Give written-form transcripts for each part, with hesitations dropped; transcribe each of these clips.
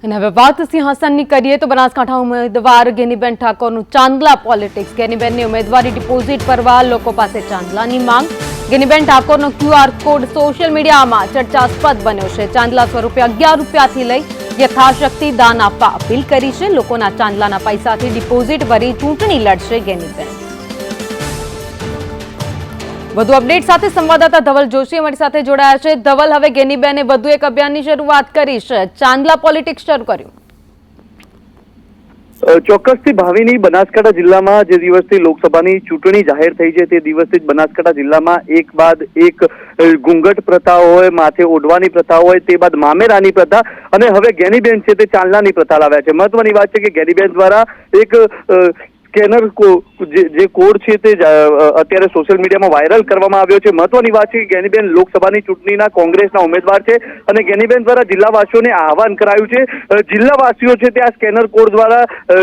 અને હવે વાત સિંહાસનની કરીએ તો બનાસકાંઠા ઉમેદવાર ગેનીબેન ઠાકોરનું ચાંદલા પોલિટિક્સ। ગેનીબેનની ઉમેદવારી ડિપોઝિટ ભરવા લોકો પાસે ચાંદલાની માંગ। ગેનીબેન ઠાકોરનો QR કોડ સોશિયલ મીડિયામાં ચર્ચાસ્પદ બન્યો છે। ચાંદલા સ્વરૂપે 11 રૂપિયાથી લઈ યથાશક્તિ દાન આપવા અપીલ કરી છે। લોકોના ચાંદલાના પૈસાથી ડિપોઝિટ ભરી ચૂંટણી લડશે ગેનીબેન। વધુ અપડેટ સાથે સંવાદદાતા ધવલ જોશી અમારી સાથે જોડાયા છે। ધવલ, હવે ગેનીબેને વધુ એક અભિયાનની શરૂઆત કરી છે, ચાંદલા પોલિટિક્સ શરૂ કર્યું। ચોક્કસથી ભાવિની બનાસકાંઠા જિલ્લામાં જે દિવસથી લોકસભાની ચૂંટણી જાહેર થઈ છે તે દિવસથી જ બનાસકાંઠા જિલ્લામાં એક બાદ એક ઘૂંઘટ પ્રથા હોય, માથે ઓઢવાની પ્રથા હોય, તે બાદ મામેરાની પ્રથા અને હવે ગેનીબેન છે તે ચાંદલાની પ્રથા લાવ્યા છે। મહત્વની વાત છે કે ગેનીબેન દ્વારા એક સ્કેનર જે કોડ છે તે અત્યારે સોશિયલ મીડિયામાં વાયરલ કરવામાં આવ્યો છે। મહત્વની વાત છે કે ગેનીબેન લોકસભાની ચૂંટણીના કોંગ્રેસના ઉમેદવાર છે અને ગેનીબેન દ્વારા જિલ્લાવાસીઓને આહવાન કરાયું છે। જિલ્લાવાસીઓ છે તે આ સ્કેનર કોડ દ્વારા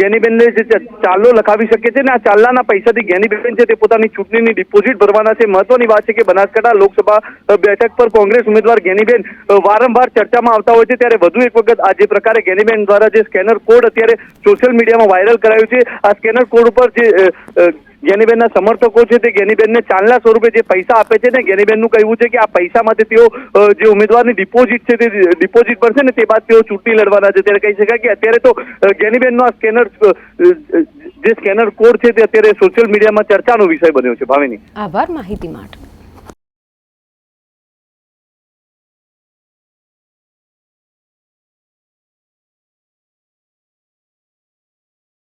ગેનીબેનને જે ચાલ્લો લખાવી શકે છે અને આ ચાલ્લાના પૈસાથી ગેનીબેન છે તે પોતાની ચૂંટણીની ડિપોઝિટ ભરવાના છે। મહત્વની વાત છે કે બનાસકાંઠા લોકસભા બેઠક પર કોંગ્રેસ ઉમેદવાર ગેનીબેન વારંવાર ચર્ચામાં આવતા હોય છે, ત્યારે વધુ એક વખત આ જે પ્રકારે ગેનીબેન દ્વારા જે સ્કેનર કોડ અત્યારે સોશિયલ મીડિયામાં વાયરલ કરાયું છે, આ સ્કેનર કોડ ઉપર જે ગેનીબેનના સમર્થકો છે તે ગેનીબેનને ચાંદલા સ્વરૂપે જે પૈસા આપે છે ને ગેનીબેનનું કહેવું છે કે આ પૈસામાંથી તેઓ જે ઉમેદવારની ડિપોઝિટ છે તે ડિપોઝિટ ભરશે ને તે બાદ તેઓ ચૂંટણી લડવાના છે। ત્યારે કહી શકાય કે અત્યારે તો ગેનીબેનનો આ સ્કેનર કોડ છે તે અત્યારે સોશિયલ મીડિયામાં ચર્ચાનો વિષય બન્યો છે। ભાવિની, આભાર માહિતી માટે।